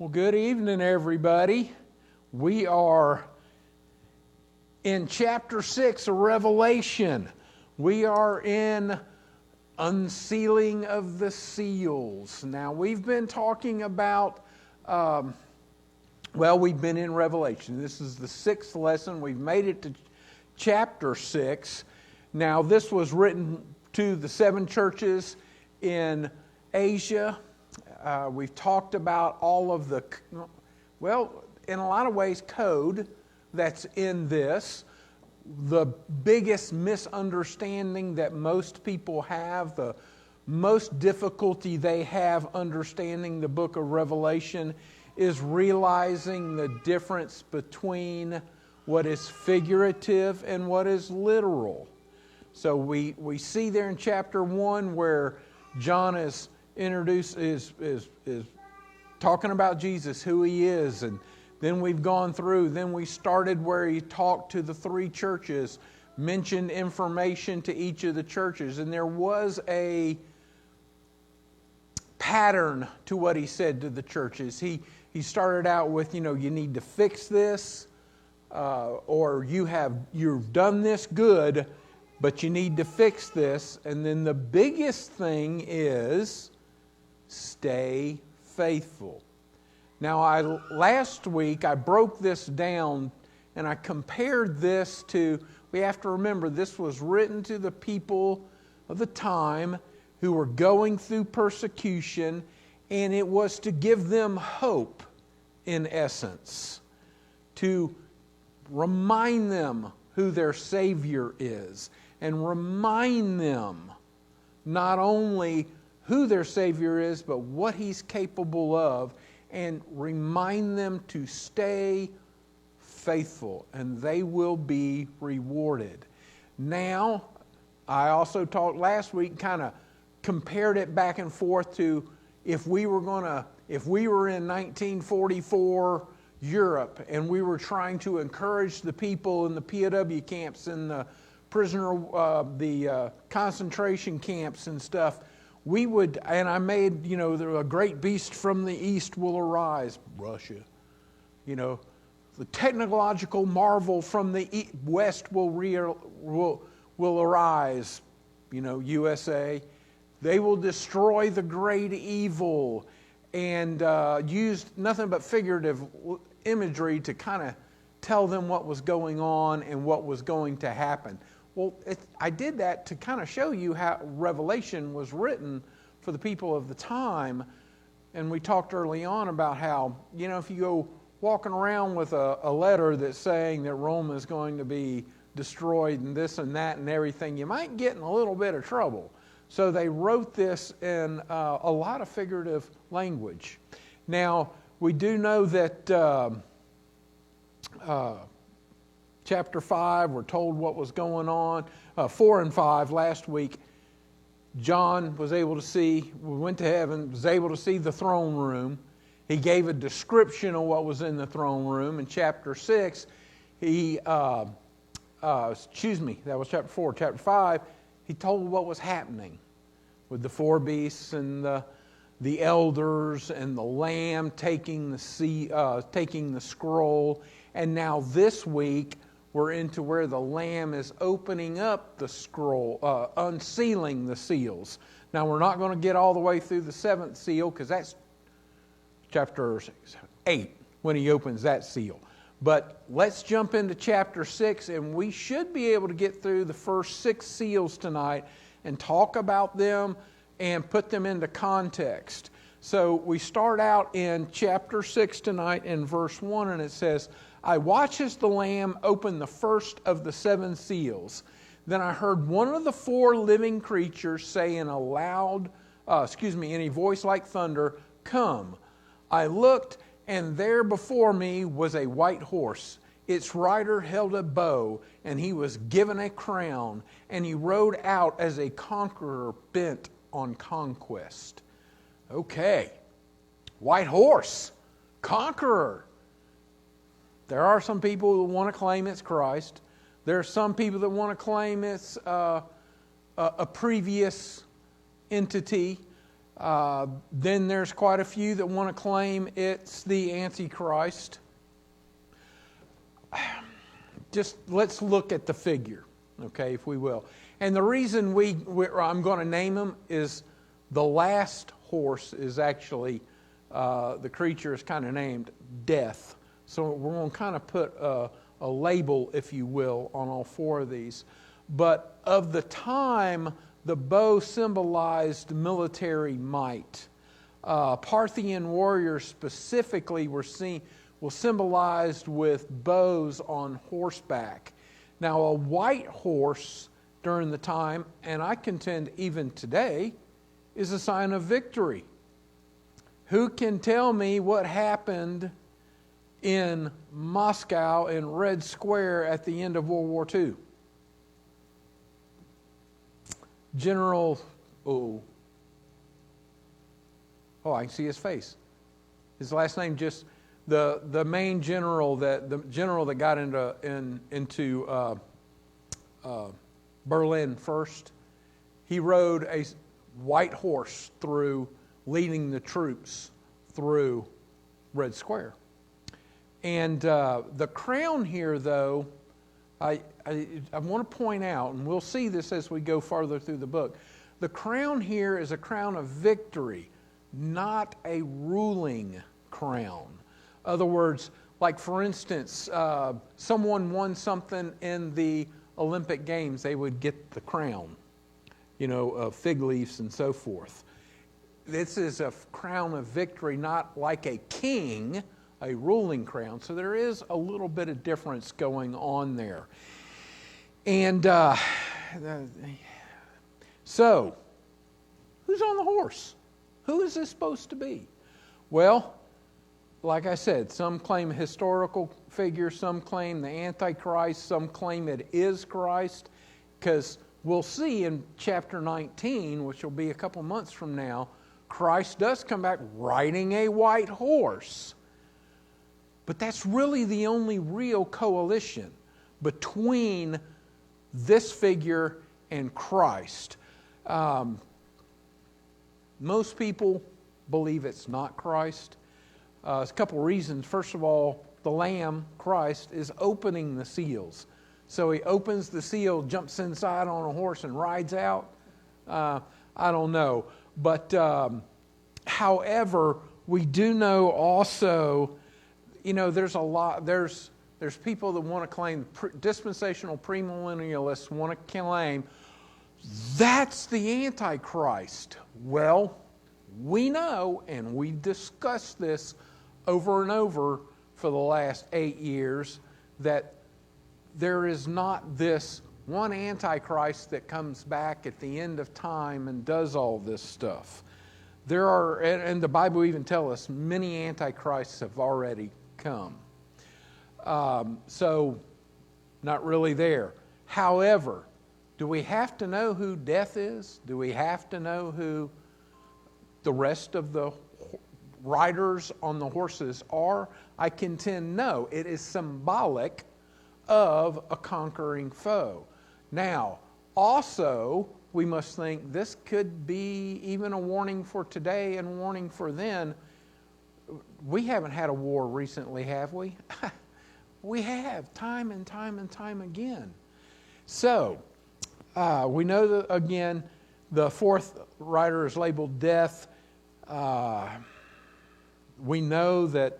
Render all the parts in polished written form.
Well, good evening, everybody. We are in chapter 6 of Revelation. We are in unsealing of the seals. Now, we've been talking about, we've been in Revelation. This is the 6th lesson. We've made it to chapter 6. Now, this was written to the 7 churches in Asia. We've talked about all of the, in a lot of ways, code that's in this. The biggest misunderstanding that most people have, the most difficulty they have understanding the book of Revelation is realizing the difference between what is figurative and what is literal. So we see there in chapter 1 where John is talking about Jesus, who he is, and then we've gone through. Then we started where he talked to the 3 churches, mentioned information to each of the churches, and there was a pattern to what he said to the churches. He started out with, you need to fix this, or you've done this good, but you need to fix this. And then the biggest thing is stay faithful. Now, last week I broke this down and I compared this to, we have to remember this was written to the people of the time who were going through persecution, and it was to give them hope, in essence, to remind them who their Savior is, and remind them not only who their Savior is, but what He's capable of, and remind them to stay faithful, and they will be rewarded. Now, I also talked last week, kind of compared it back and forth to if we were in 1944 Europe, and we were trying to encourage the people in the POW camps and the concentration camps and stuff. We would, and I made, a great beast from the east will arise, Russia. The technological marvel from the west will arise, USA. They will destroy the great evil, and used nothing but figurative imagery to kind of tell them what was going on and what was going to happen. Well, I did that to kind of show you how Revelation was written for the people of the time. And we talked early on about how, if you go walking around with a letter that's saying that Rome is going to be destroyed and this and that and everything, you might get in a little bit of trouble. So they wrote this in a lot of figurative language. Now, we do know that Chapter 5, we're told what was going on. 4 and 5, last week, John was able to see, we went to heaven, was able to see the throne room. He gave a description of what was in the throne room. In chapter 6, that was chapter 4. Chapter 5, he told what was happening with the 4 beasts and the elders and the Lamb taking the scroll. And now this week, we're into where the Lamb is opening up the scroll, unsealing the seals. Now, we're not going to get all the way through the 7th seal, because that's chapter 8, when he opens that seal. But let's jump into chapter 6, and we should be able to get through the first 6 seals tonight and talk about them and put them into context. So we start out in chapter 6 tonight in verse 1, and it says, I watched as the Lamb opened the first of the 7 seals. Then I heard one of the 4 living creatures say in a voice like thunder, Come. I looked, and there before me was a white horse. Its rider held a bow, and he was given a crown, and he rode out as a conqueror bent on conquest. Okay, white horse, conqueror. There are some people who want to claim it's Christ. There are some people that want to claim it's a previous entity. Then there's quite a few that want to claim it's the Antichrist. Just let's look at the figure, okay, if we will. And the reason I'm going to name him is the last horse is actually, the creature is kind of named Death. So we're going to kind of put a label, if you will, on all four of these. But of the time, the bow symbolized military might. Parthian warriors specifically were symbolized with bows on horseback. Now, a white horse during the time, and I contend even today, is a sign of victory. Who can tell me what happened in Moscow in Red Square at the end of World War II? General, I can see his face. His last name just the main general that got into Berlin first. He rode a white horse leading the troops through Red Square. And the crown here, though, I want to point out, and we'll see this as we go farther through the book, the crown here is a crown of victory, not a ruling crown. In other words, like for instance, someone won something in the Olympic Games, they would get the crown, of fig leaves and so forth. This is a crown of victory, not like a king, a ruling crown. So there is a little bit of difference going on there. And so, who's on the horse? Who is this supposed to be? Well, like I said, some claim a historical figure, some claim the Antichrist, some claim it is Christ, because we'll see in chapter 19, which will be a couple months from now, Christ does come back riding a white horse. But that's really the only real coalition between this figure and Christ. Most people believe it's not Christ. There's a couple reasons. First of all, the Lamb, Christ, is opening the seals. So he opens the seal, jumps inside on a horse, and rides out. I don't know. But however, we do know also, there's a lot, there's people that want to claim, dispensational premillennialists want to claim, that's the Antichrist. Well, we know, and we discussed this over and over for the last 8 years, that there is not this one Antichrist that comes back at the end of time and does all this stuff. There are, and the Bible even tells us, many Antichrists have already come. So, not really there. However, do we have to know who death is? Do we have to know who the rest of the riders on the horses are? I contend no. It is symbolic of a conquering foe. Now, also, we must think this could be even a warning for today and a warning for then. We haven't had a war recently, have we? We have, time and time and time again. So, we know that, again, the fourth rider is labeled death. We know that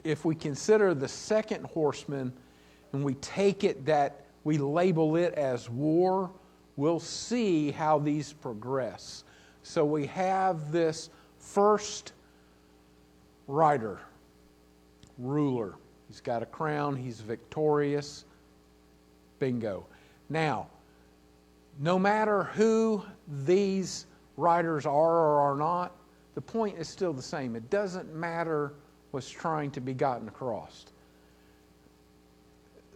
if we consider the second horseman and we take it that we label it as war, we'll see how these progress. So we have this first rider, ruler. He's got a crown. He's victorious. Bingo. Now, no matter who these riders are or are not, the point is still the same. It doesn't matter what's trying to be gotten across.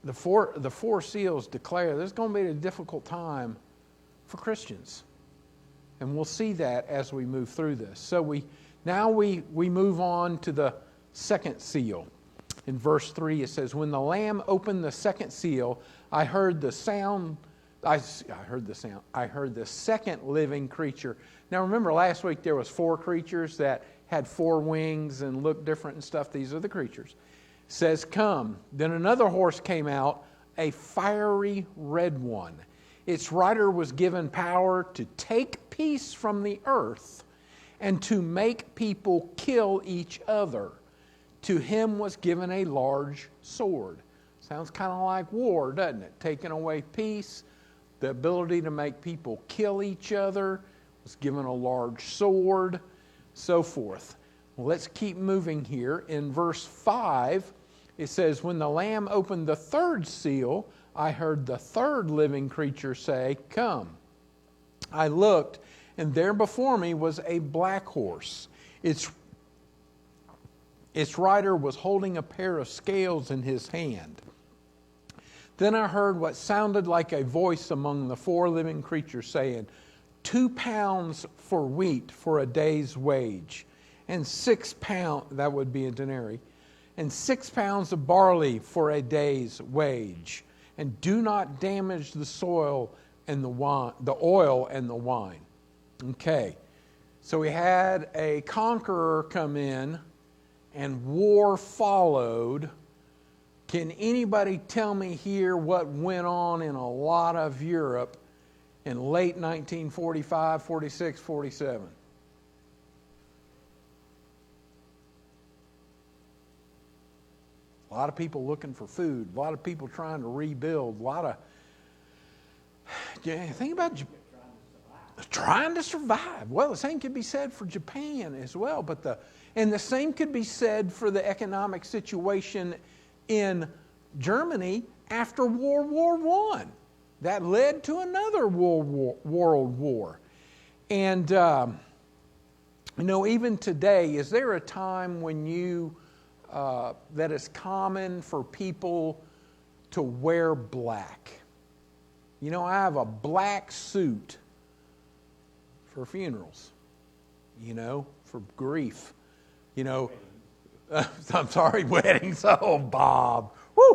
The four seals declare there's going to be a difficult time for Christians. And we'll see that as we move through this. So we move on to the second seal. In verse 3 it says, "When the Lamb opened the second seal, I heard the sound I heard the sound. I heard the second living creature. Now remember last week there was 4 creatures that had 4 wings and looked different and stuff. These are the creatures. It says, come. Then another horse came out, a fiery red one. Its rider was given power to take peace from the earth and to make people kill each other. To him was given a large sword. Sounds kind of like war, doesn't it? Taking away peace, the ability to make people kill each other, was given a large sword, so forth. Well, let's keep moving here. In verse 5, it says, when the Lamb opened the 3rd seal, I heard the 3rd living creature say, come. I looked, and there before me was a black horse. Its rider was holding a pair of scales in his hand. Then I heard what sounded like a voice among the 4 living creatures saying, 2 pounds for wheat for a day's wage, and 6 pounds, that would be a denarii, and 6 pounds of barley for a day's wage. And do not damage the soil and the wine, the oil and the wine. Okay, so we had a conqueror come in, and war followed. Can anybody tell me here what went on in a lot of Europe in late 1945, 46, 47? A lot of people looking for food. A lot of people trying to rebuild. A lot of... Think about trying to survive. Well, the same could be said for Japan as well. And the same could be said for the economic situation in Germany after World War I. That led to another world war. And, even today, is there a time when that it's common for people to wear black? I have a black suit for funerals, for grief, I'm sorry, weddings. Oh, Bob. Woo! I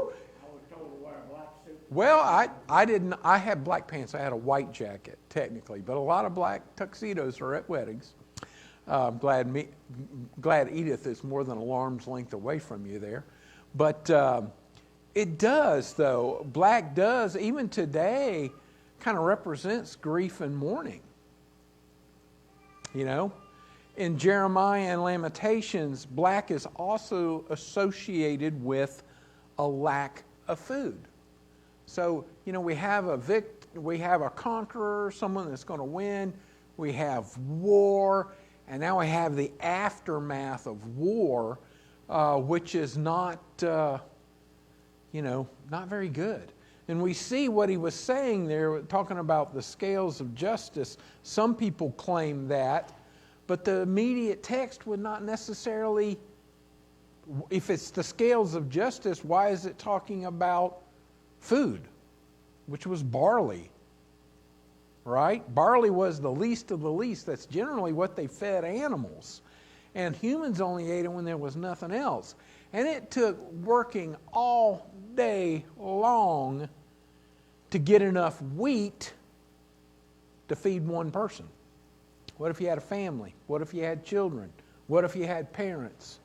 was told to wear a black suit. Well, I didn't. I had black pants. I had a white jacket, technically, but a lot of black tuxedos are at weddings. Glad Edith is more than an arm's length away from you there. But it does, though. Black does, even today, kind of represents grief and mourning. In Jeremiah and Lamentations, black is also associated with a lack of food. So, we have a conqueror, someone that's going to win. We have war. And now we have the aftermath of war, which is not very good. And we see what he was saying there, talking about the scales of justice. Some people claim that, but the immediate text would not necessarily, if it's the scales of justice, why is it talking about food, which was barley? Right? Barley was the least of the least. That's generally what they fed animals. And humans only ate it when there was nothing else. And it took working all day long to get enough wheat to feed one person. What if you had a family? What if you had children? What if you had parents?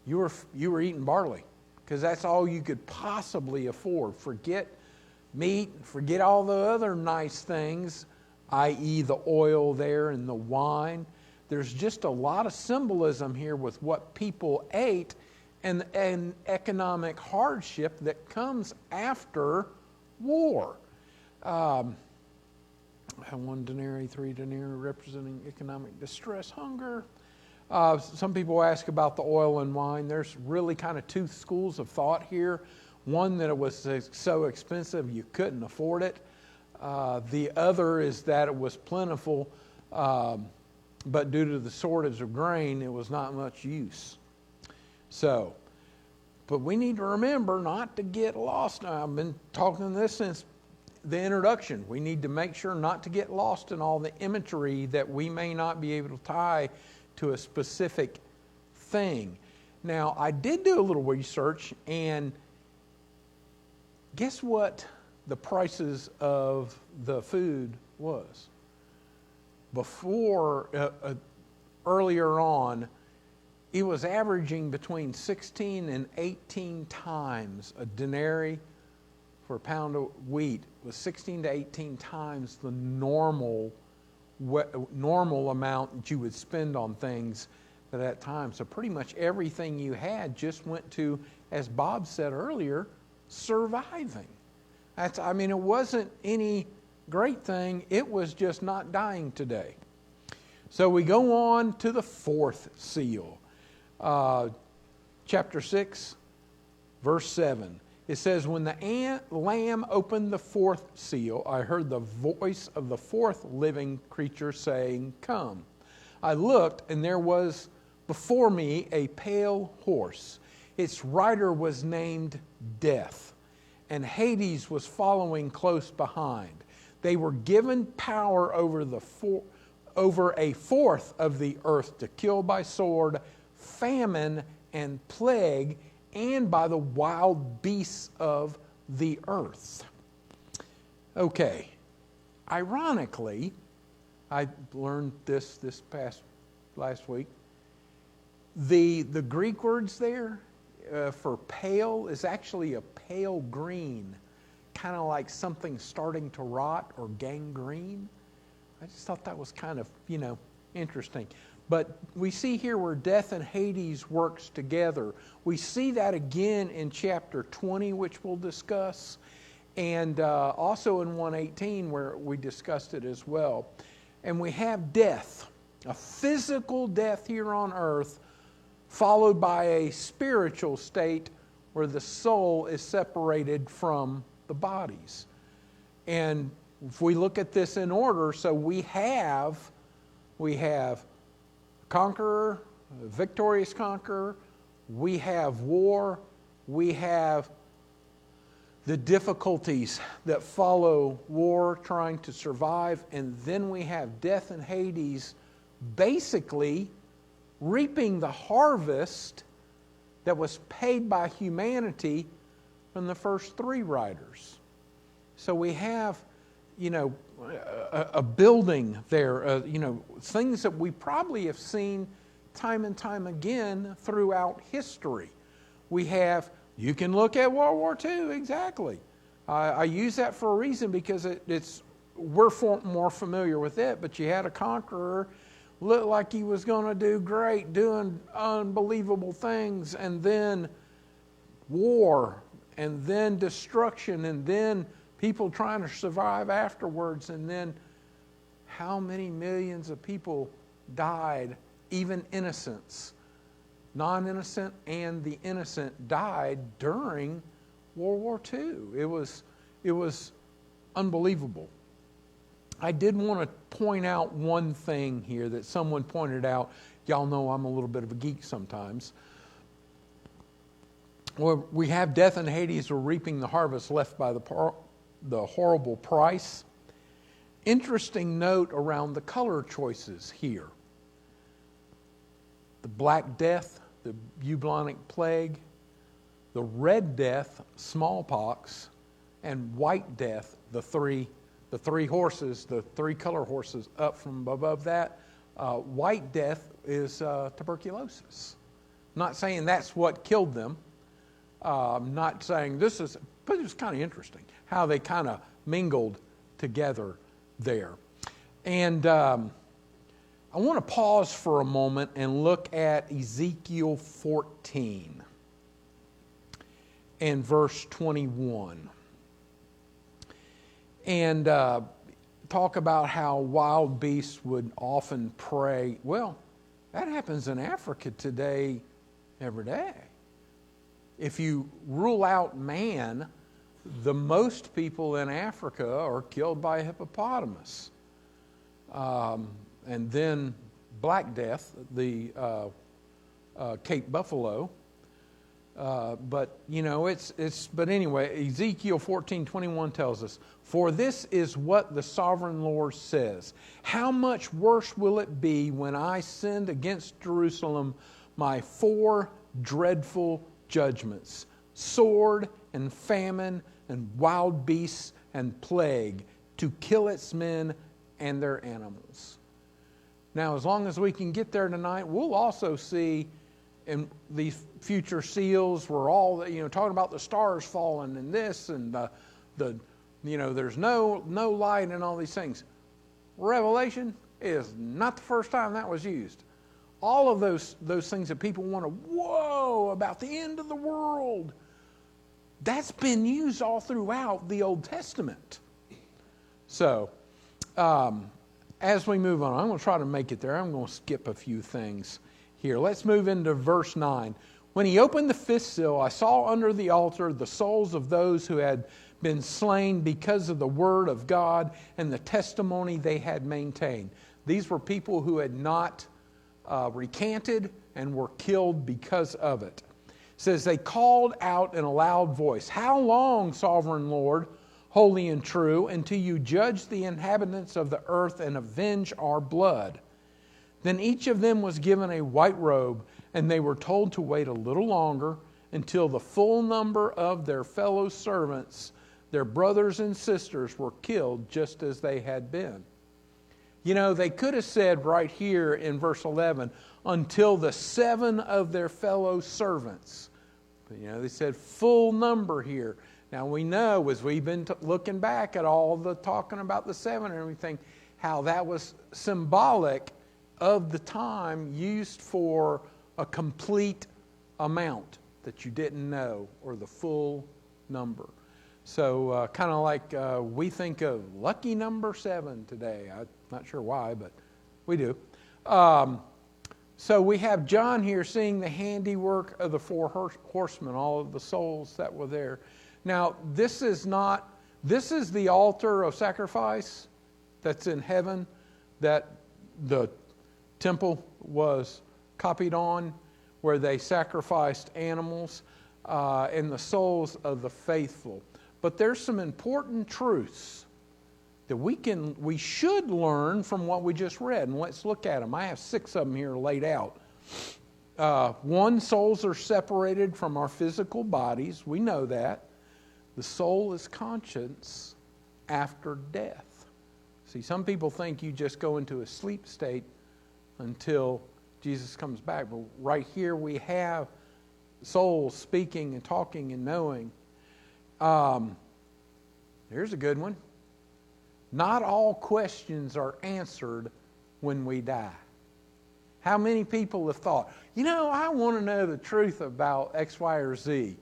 You were eating barley because that's all you could possibly afford. Forget meat, forget all the other nice things, i.e. the oil there and the wine. There's just a lot of symbolism here with what people ate and economic hardship that comes after war. One denarii, 3 denarii, representing economic distress, hunger. Some people ask about the oil and wine. There's really kind of 2 schools of thought here. One, that it was so expensive you couldn't afford it. The other is that it was plentiful, but due to the shortage of grain, it was not much use. So, but we need to remember not to get lost. Now, I've been talking this since the introduction. We need to make sure not to get lost in all the imagery that we may not be able to tie to a specific thing. Now, I did do a little research, and guess what the prices of the food was. Before, earlier on, it was averaging between 16 and 18 times a denarii for a pound of wheat was 16 to 18 times the normal amount that you would spend on things at that time. So pretty much everything you had just went to, as Bob said earlier, surviving. It wasn't any great thing. It was just not dying today. So we go on to the fourth seal. Chapter 6, verse 7. It says, when the Lamb opened the fourth seal, I heard the voice of the fourth living creature saying, come. I looked, and there was before me a pale horse. Its rider was named Death, and Hades was following close behind. They were given power over a fourth of the earth to kill by sword, famine, and plague, and by the wild beasts of the earth. Okay, ironically, I learned this last week. The Greek words there for pale is actually a pale green, kind of like something starting to rot or gangrene. I just thought that was kind of, interesting. But we see here where death and Hades works together. We see that again in chapter 20, which we'll discuss, and also in 118 where we discussed it as well. And we have death, a physical death here on earth, followed by a spiritual state where the soul is separated from the bodies. And if we look at this in order, so we have conqueror, victorious conqueror, we have war, we have the difficulties that follow war, trying to survive, and then we have death and Hades basically reaping the harvest that was paid by humanity from the first three riders. So we have, a building there, things that we probably have seen time and time again throughout history. We have, you can look at World War II, exactly. I use that for a reason because we're more familiar with it, but you had a conqueror, looked like he was going to do great, doing unbelievable things, and then war, and then destruction, and then people trying to survive afterwards, and then how many millions of people died, even innocents. Non-innocent and the innocent died during World War II. It was unbelievable. I did want to point out one thing here that someone pointed out. Y'all know I'm a little bit of a geek sometimes. Well, we have death and Hades are reaping the harvest left by the horrible price. Interesting note around the color choices here. The Black Death, the bubonic plague, the Red Death, smallpox, and White Death, the three horses, the three color horses up from above that. White Death is tuberculosis. I'm not saying that's what killed them. I'm not saying this is, but it was kind of interesting how they kind of mingled together there. And I want to pause for a moment and look at Ezekiel 14 and verse 21. And talk about how wild beasts would often prey. Well, that happens in Africa today, every day. If you rule out man, the most people in Africa are killed by a hippopotamus. And then Black Death, the Cape buffalo. But anyway, Ezekiel 14:21 tells us, "For this is what the sovereign Lord says, how much worse will it be when I send against Jerusalem my 4 dreadful judgments, sword and famine and wild beasts and plague, to kill its men and their animals. Now, as long as we can get there tonight, we'll also see in these future seals, we're all, talking about the stars falling and this and the there's no light and all these things. Revelation is not the first time that was used. All of those things that people want to, whoa, about the end of the world, that's been used all throughout the Old Testament. So, as we move on, I'm going to try to make it there. I'm going to skip a few things here. Let's move into verse 9. When he opened the fifth seal, I saw under the altar the souls of those who had been slain because of the word of God and the testimony they had maintained. These were people who had not recanted and were killed because of it. It says, they called out in a loud voice, "How long, sovereign Lord, holy and true, until you judge the inhabitants of the earth and avenge our blood?" Then each of them was given a white robe, and they were told to wait a little longer until the full number of their fellow servants, their brothers and sisters, were killed just as they had been. They could have said right here in verse 11, until the 7 of their fellow servants. But, they said full number here. Now we know, as we've been looking back at all the talking about the 7 and everything, how that was symbolic of the time used for a complete amount that you didn't know, or the full number. So kind of like we think of lucky number 7 today. I'm not sure why, but we do. So we have John here seeing the handiwork of the 4 horsemen, all of the souls that were there. Now, this is the altar of sacrifice that's in heaven that the temple was copied on, where they sacrificed animals and the souls of the faithful. But there's some important truths that we should learn from what we just read, and let's look at them. I have 6 of them here laid out. 1, souls are separated from our physical bodies. We know that. The soul is conscious after death. See, some people think you just go into a sleep state until Jesus comes back. But right here we have souls speaking and talking and knowing. Here's a good one. Not all questions are answered when we die. How many people have thought, I want to know the truth about X, Y, or Z.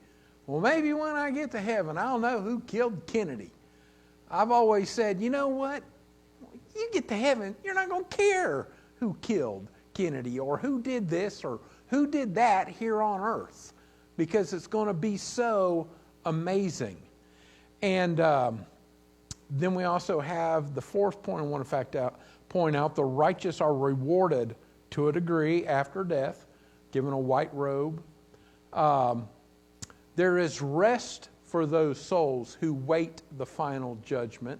Well, maybe when I get to heaven, I'll know who killed Kennedy. I've always said, you know what? You get to heaven, you're not going to care who killed Kennedy or who did this or who did that here on earth, because it's going to be so amazing. And then we also have the 4th point I want to point out, the righteous are rewarded to a degree after death, given a white robe. There is rest for those souls who wait the final judgment.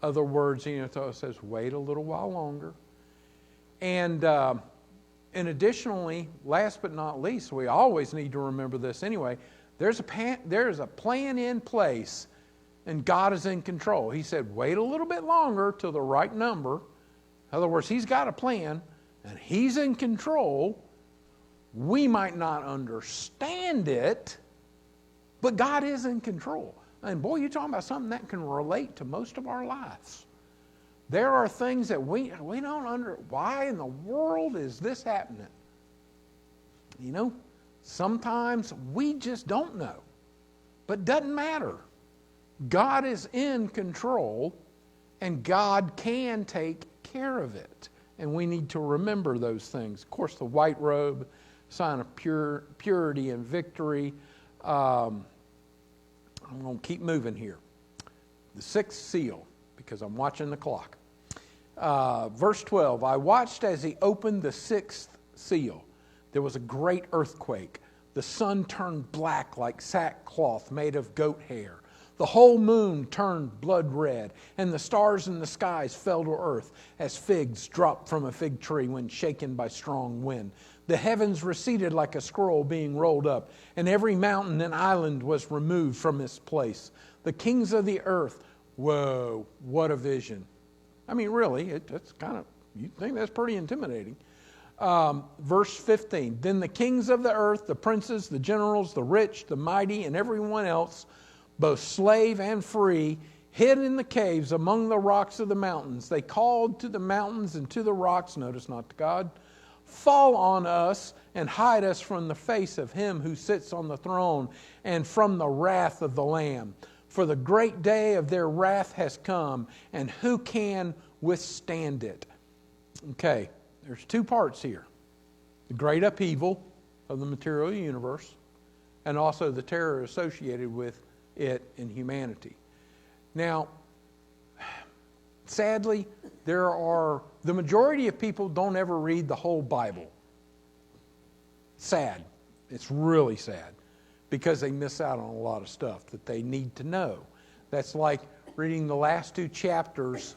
Other words, it says wait a little while longer. And additionally, last but not least, we always need to remember this anyway, there's a plan in place, and God is in control. He said, wait a little bit longer till the right number. In other words, He's got a plan, and He's in control. We might not understand it, but God is in control. And boy, you're talking about something that can relate to most of our lives. There are things that we don't why in the world is this happening? Sometimes we just don't know. But it doesn't matter. God is in control, and God can take care of it. And we need to remember those things. Of course, the white robe, sign of purity and victory. I'm going to keep moving here. The 6th seal, because I'm watching the clock. Verse 12, I watched as he opened the 6th seal. There was a great earthquake. The sun turned black like sackcloth made of goat hair. The whole moon turned blood red, and the stars in the skies fell to earth as figs drop from a fig tree when shaken by strong wind. The heavens receded like a scroll being rolled up, and every mountain and island was removed from its place. the kings of the earth. Whoa, what a vision. I mean, really, it's kind of, you think that's pretty intimidating. Verse 15, then the kings of the earth, the princes, the generals, the rich, the mighty, and everyone else, both slave and free, hid in the caves among the rocks of the mountains. They called to the mountains and to the rocks, notice not to God, fall on us and hide us from the face of him who sits on the throne and from the wrath of the Lamb. For the great day of their wrath has come, and who can withstand it? Okay, there's two parts here. The great upheaval of the material universe, and also the terror associated with it in humanity. Now, sadly, the majority of people don't ever read the whole Bible. Sad. It's really sad, because they miss out on a lot of stuff that they need to know. That's like reading the last 2 chapters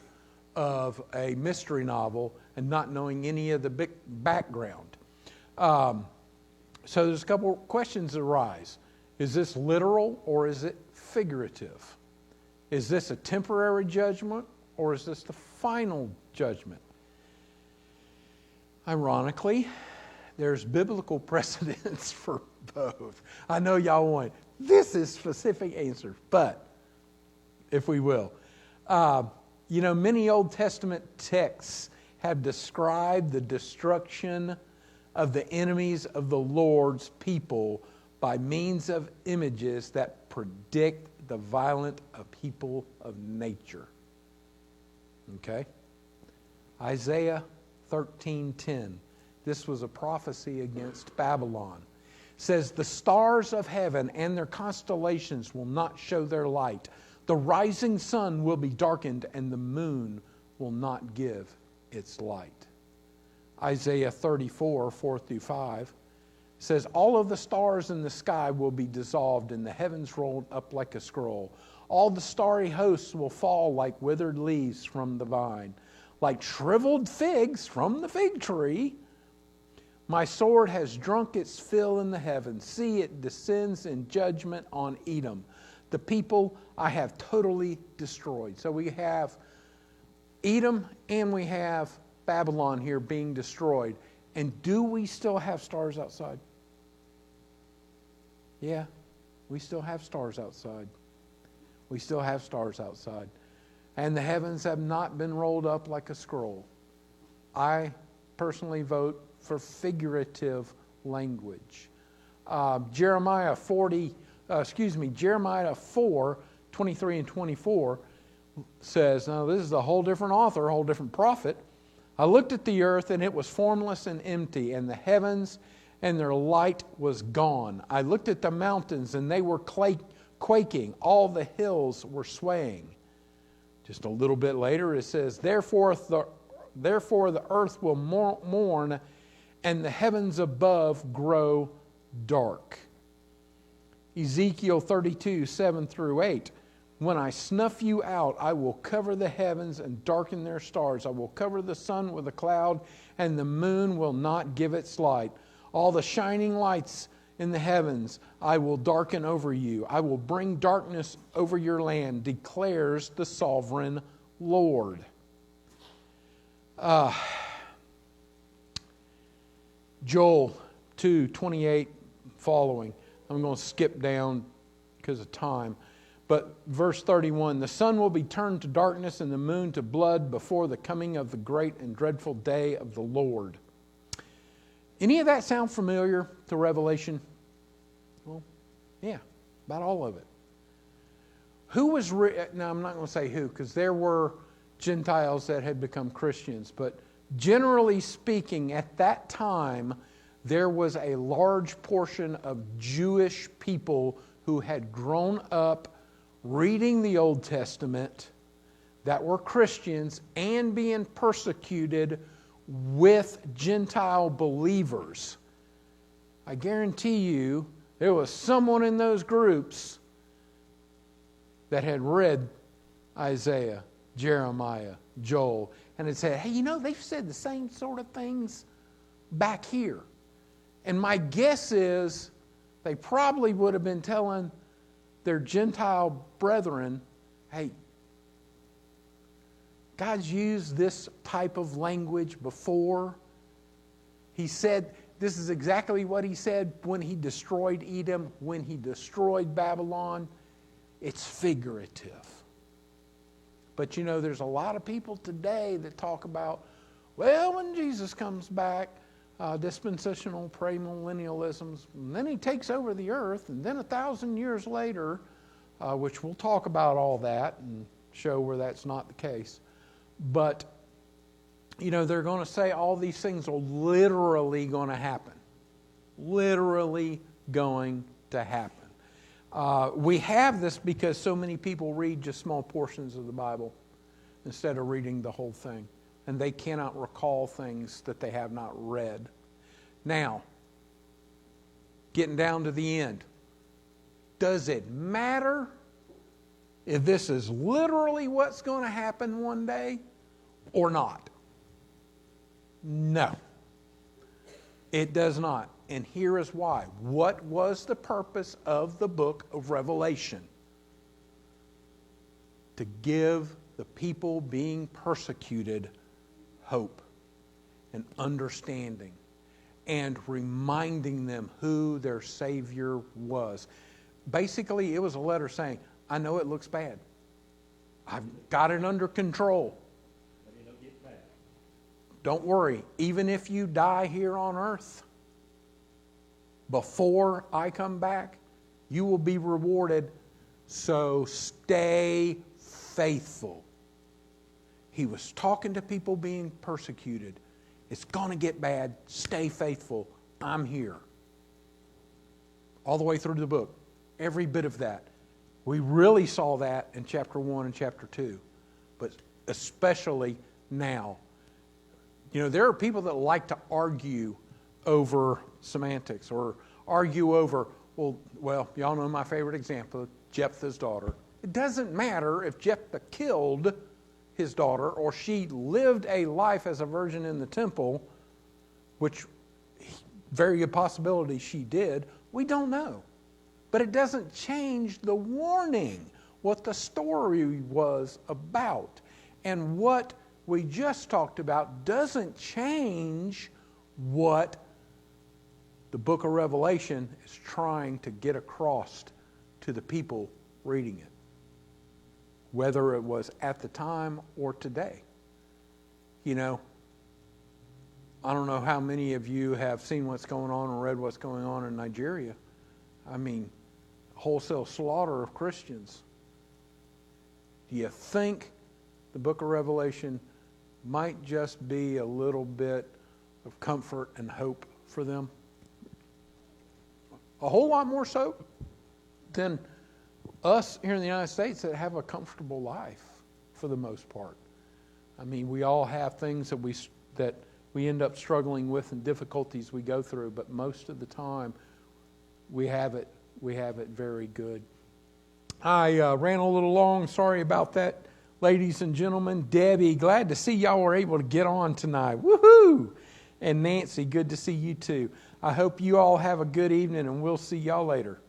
of a mystery novel and not knowing any of the big background. So there's a couple questions that arise. Is this literal or is it figurative? Is this a temporary judgment or is this the final judgment? Ironically, there's biblical precedence for both. I know y'all want this is specific answer, but if we will. Many Old Testament texts have described the destruction of the enemies of the Lord's people by means of images that predict the violent people of nature. Okay? Isaiah 13:10. This was a prophecy against Babylon. It says, the stars of heaven and their constellations will not show their light. The rising sun will be darkened and the moon will not give its light. Isaiah 34:4-5 says, all of the stars in the sky will be dissolved and the heavens rolled up like a scroll. All the starry hosts will fall like withered leaves from the vine, like shriveled figs from the fig tree. My sword has drunk its fill in the heavens. See, it descends in judgment on Edom, the people I have totally destroyed. So we have Edom and we have Babylon here being destroyed. And do we still have stars outside? Yeah, we still have stars outside. We still have stars outside. And the heavens have not been rolled up like a scroll. I personally vote for figurative language. Jeremiah 4:23 and 24 says, now this is a whole different author, a whole different prophet. I looked at the earth and it was formless and empty, and the heavens and their light was gone. I looked at the mountains and they were quaking. All the hills were swaying. Just a little bit later it says, Therefore the earth will mourn and the heavens above grow dark. Ezekiel 32:7-8. When I snuff you out, I will cover the heavens and darken their stars. I will cover the sun with a cloud, and the moon will not give its light. All the shining lights in the heavens I will darken over you. I will bring darkness over your land, declares the sovereign Lord. Joel 2:28 following. I'm going to skip down because of time. But verse 31, the sun will be turned to darkness and the moon to blood before the coming of the great and dreadful day of the Lord. Any of that sound familiar to Revelation? Well, yeah, about all of it. Who was, now I'm not going to say who, because there were Gentiles that had become Christians, but generally speaking, at that time, there was a large portion of Jewish people who had grown up reading the Old Testament that were Christians and being persecuted with Gentile believers. I guarantee you there was someone in those groups that had read Isaiah, Jeremiah, Joel, and had said, hey, they've said the same sort of things back here. And my guess is they probably would have been telling their Gentile brethren, hey, God's used this type of language before. He said, this is exactly what he said when he destroyed Edom, when he destroyed Babylon. It's figurative. But you know, there's a lot of people today that talk about, well, when Jesus comes back, dispensational premillennialisms, and then he takes over the earth, and then 1,000 years later, which we'll talk about all that and show where that's not the case. But, you know, they're going to say all these things are literally going to happen. Literally going to happen. We have this because so many people read just small portions of the Bible instead of reading the whole thing. And they cannot recall things that they have not read. Now, getting down to the end. Does it matter if this is literally what's going to happen one day or not? No. It does not. And here is why. What was the purpose of the book of Revelation? To give the people being persecuted hope and understanding and reminding them who their Savior was. Basically, it was a letter saying, I know it looks bad. I've got it under control. But it'll get better. Don't worry. Even if you die here on earth, before I come back, you will be rewarded. So stay faithful. He was talking to people being persecuted. It's going to get bad. Stay faithful. I'm here. All the way through the book. Every bit of that. We really saw that in chapter 1 and chapter 2. But especially now. You know, there are people that like to argue over semantics or argue over, well, y'all know my favorite example, Jephthah's daughter. It doesn't matter if Jephthah killed his daughter or she lived a life as a virgin in the temple, which very good possibility she did. We don't know. But it doesn't change the warning, what the story was about. And what we just talked about doesn't change what the book of Revelation is trying to get across to the people reading it, whether it was at the time or today. You know, I don't know how many of you have seen what's going on or read what's going on in Nigeria. I mean, wholesale slaughter of Christians. Do you think the book of Revelation might just be a little bit of comfort and hope for them? A whole lot more so than us here in the United States that have a comfortable life for the most part. I mean, we all have things that we end up struggling with and difficulties we go through, but most of the time we have it very good. I ran a little long. Sorry about that, ladies and gentlemen. Debbie, glad to see y'all were able to get on tonight. Woohoo! And Nancy, good to see you too. I hope you all have a good evening, and we'll see y'all later.